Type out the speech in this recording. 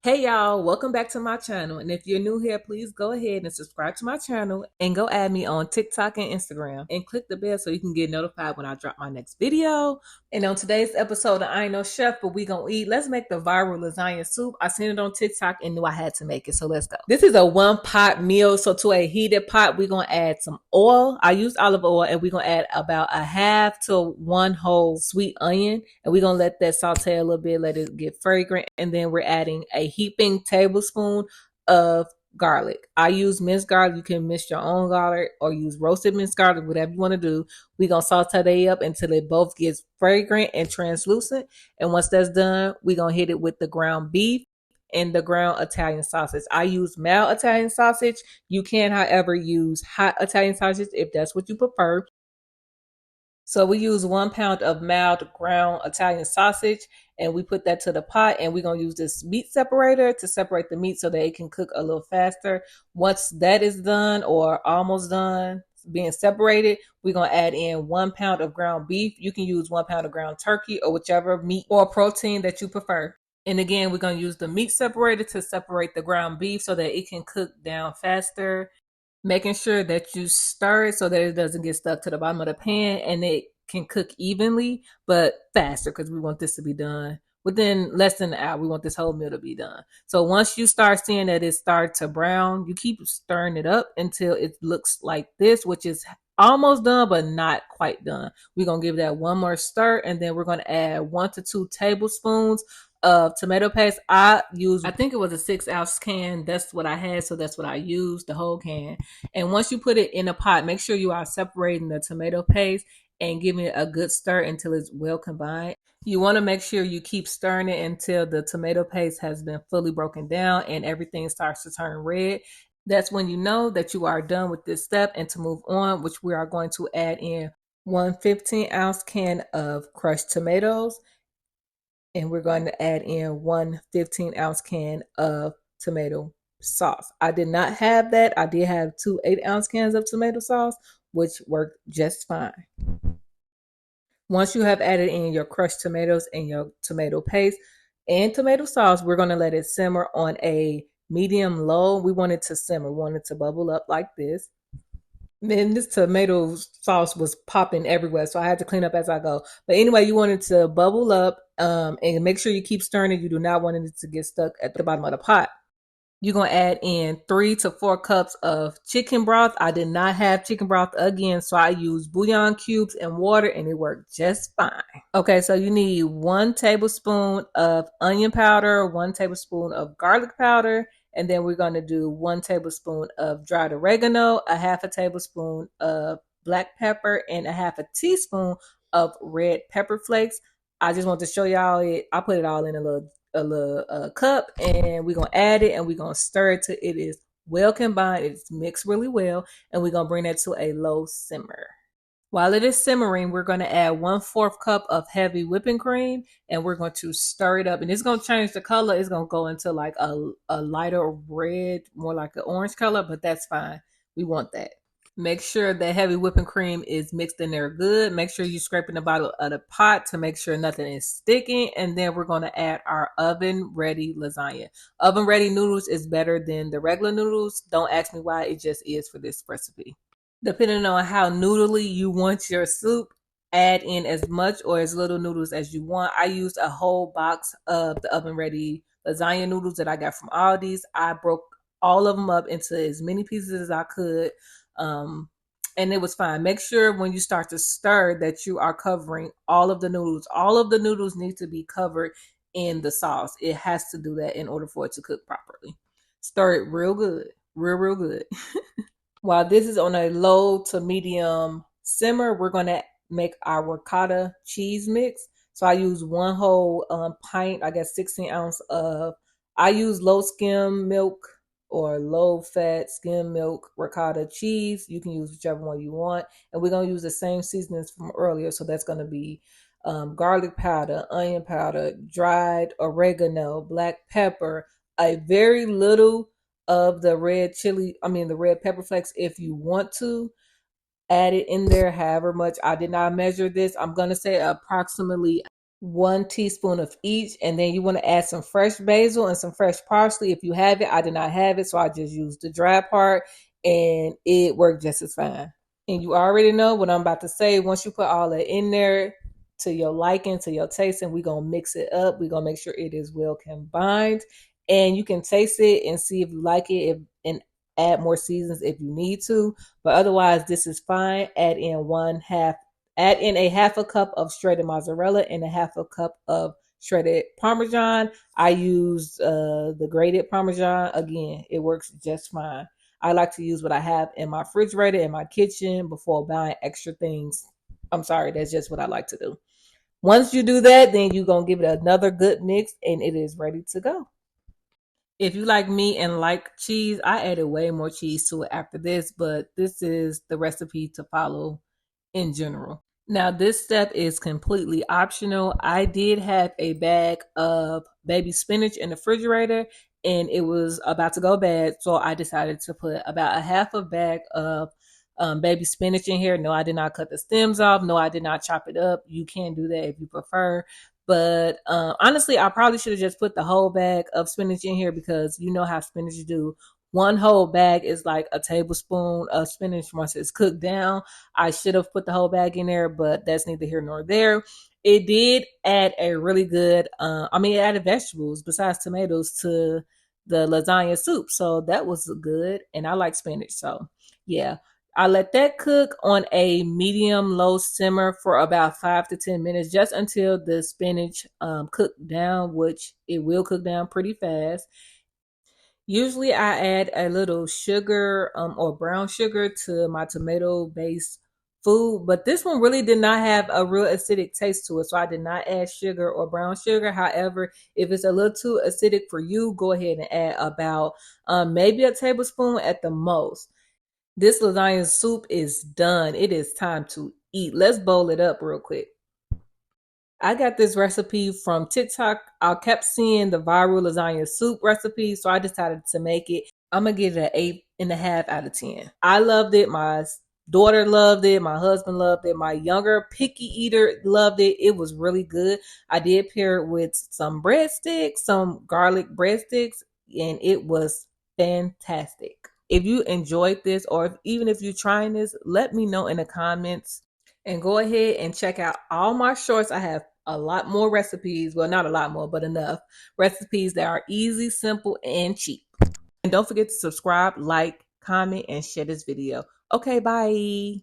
Hey y'all, welcome back to my channel. And if you're new here, please go ahead and subscribe to my channel and go add me on TikTok and Instagram and click the bell so you can get notified when I drop my next video. And on today's episode of I Ain't No Chef, but we gonna eat. Let's make the viral lasagna soup. I seen it on TikTok and knew I had to make it, so let's go. This is a 1-pot meal, so to a heated pot, we're gonna add some oil. I used olive oil, and we're gonna add about a half to one whole sweet onion, and we're gonna let that saute a little bit, let it get fragrant, and then we're adding a heaping tablespoon of garlic. I use minced garlic. You can mince your own garlic or use roasted minced garlic, whatever you want to do. We're going to saute they up until it both gets fragrant and translucent. And once that's done, we're going to hit it with the ground beef and the ground Italian sausage. I use mild Italian sausage. You can, however, use hot Italian sausage if that's what you prefer. So we use 1 pound of mild ground Italian sausage, and we put that to the pot, and we're going to use this meat separator to separate the meat so that it can cook a little faster. Once that is done or almost done being separated, we're going to add in 1 pound of ground beef. You can use 1 pound of ground turkey or whichever meat or protein that you prefer. And again, we're going to use the meat separator to separate the ground beef so that it can cook down faster, making sure that you stir it so that it doesn't get stuck to the bottom of the pan and it can cook evenly but faster, because we want this to be done within less than an hour. We want this whole meal to be done. So once you start seeing that it starts to brown, you keep stirring it up until it looks like this, which is almost done but not quite done. We're going to give that one more stir, and then we're going to add 1 to 2 tablespoons of tomato paste. I think it was a 6-ounce can. That's what I had, so that's what I used, the whole can. And once you put it in a pot, make sure you are separating the tomato paste and giving it a good stir until it's well combined. You want to make sure you keep stirring it until the tomato paste has been fully broken down and everything starts to turn red. That's when you know that you are done with this step, and to move on, which we are going to add in 1 15-ounce can of crushed tomatoes, and we're going to add in 1 15-ounce can of tomato sauce. I did not have that. I did have 2 8-ounce cans of tomato sauce, which worked just fine. Once you have added in your crushed tomatoes and your tomato paste and tomato sauce, we're going to let it simmer on a medium low. We want it to simmer. We want it to bubble up like this. Then this tomato sauce was popping everywhere, so I had to clean up as I go. But anyway, you want it to bubble up, and make sure you keep stirring it. You do not want it to get stuck at the bottom of the pot. You're going to add in 3 to 4 cups of chicken broth. I did not have chicken broth again, so I used bouillon cubes and water, and it worked just fine. Okay, so you need 1 tablespoon of onion powder, 1 tablespoon of garlic powder, and then we're going to do 1 tablespoon of dried oregano, a half a tablespoon of black pepper, and a half a teaspoon of red pepper flakes. I just want to show y'all it. I put it all in a little cup, and we're going to add it, and we're going to stir it till it is well combined. It's mixed really well, and we're going to bring that to a low simmer. While it is simmering, we're going to add 1/4 cup of heavy whipping cream, and we're going to stir it up. And it's going to change the color. It's going to go into like a lighter red, more like an orange color, but that's fine. We want that. Make sure the heavy whipping cream is mixed in there good. Make sure you're scraping the bottom of the pot to make sure nothing is sticking. And then we're going to add our oven-ready lasagna. Oven-ready noodles is better than the regular noodles. Don't ask me why. It just is for this recipe. Depending on how noodly you want your soup, add in as much or as little noodles as you want. I used a whole box of the oven-ready lasagna noodles that I got from Aldi's. I broke all of them up into as many pieces as I could, and it was fine. Make sure when you start to stir that you are covering all of the noodles. All of the noodles need to be covered in the sauce. It has to do that in order for it to cook properly. Stir it real good, real good. While this is on a low to medium simmer, we're going to make our ricotta cheese mix. So I use 1 whole pint, I guess 16 ounce of, I use low skim milk or low fat skim milk ricotta cheese. You can use whichever one you want. And we're going to use the same seasonings from earlier. So that's going to be garlic powder, onion powder, dried oregano, black pepper, a very little of the red pepper flakes if you want to add it in there, however much. I did not measure this. I'm going to say approximately 1 teaspoon of each, and then you want to add some fresh basil and some fresh parsley if you have it. I did not have it, so I just used the dry part, and it worked just as fine. And you already know what I'm about to say. Once you put all that in there to your liking, to your taste, and we're going to mix it up. We're going to make sure it is well combined. And you can taste it and see if you like it and add more seasons if you need to. But otherwise, this is fine. Add in a half a cup of shredded mozzarella and a half a cup of shredded parmesan. I used the grated parmesan. Again, it works just fine. I like to use what I have in my refrigerator in my kitchen before buying extra things. I'm sorry, that's just what I like to do. Once you do that, then you're going to give it another good mix and it is ready to go. If you like meat and like cheese, I added way more cheese to it after this, but this is the recipe to follow in general. Now, this step is completely optional. I did have a bag of baby spinach in the refrigerator and it was about to go bad. So I decided to put about a half a bag of baby spinach in here. No, I did not cut the stems off. No, I did not chop it up. You can do that if you prefer. But honestly, I probably should have just put the whole bag of spinach in here because you know how spinach do. One whole bag is like a tablespoon of spinach once it's cooked down. I should have put the whole bag in there, but that's neither here nor there. It did add a really good, it added vegetables besides tomatoes to the lasagna soup. So that was good. And I like spinach. So yeah, I let that cook on a medium low simmer for about 5 to 10 minutes, just until the spinach cooked down, which it will cook down pretty fast. Usually I add a little sugar or brown sugar to my tomato based food, but this one really did not have a real acidic taste to it. So I did not add sugar or brown sugar. However, if it's a little too acidic for you, go ahead and add about maybe a tablespoon at the most. This lasagna soup is done. It is time to eat. Let's bowl it up real quick. I got this recipe from TikTok. I kept seeing the viral lasagna soup recipe, so I decided to make it. I'm gonna give it an 8.5 out of 10. I loved it. My daughter loved it. My husband loved it. My younger picky eater loved it. It was really good. I did pair it with some breadsticks, some garlic breadsticks, and it was fantastic. If you enjoyed this, or even if you're trying this, let me know in the comments. And go ahead and check out all my shorts. I have a lot more recipes. Well, not a lot more, but enough recipes that are easy, simple, and cheap. And don't forget to subscribe, like, comment, and share this video. Okay, bye.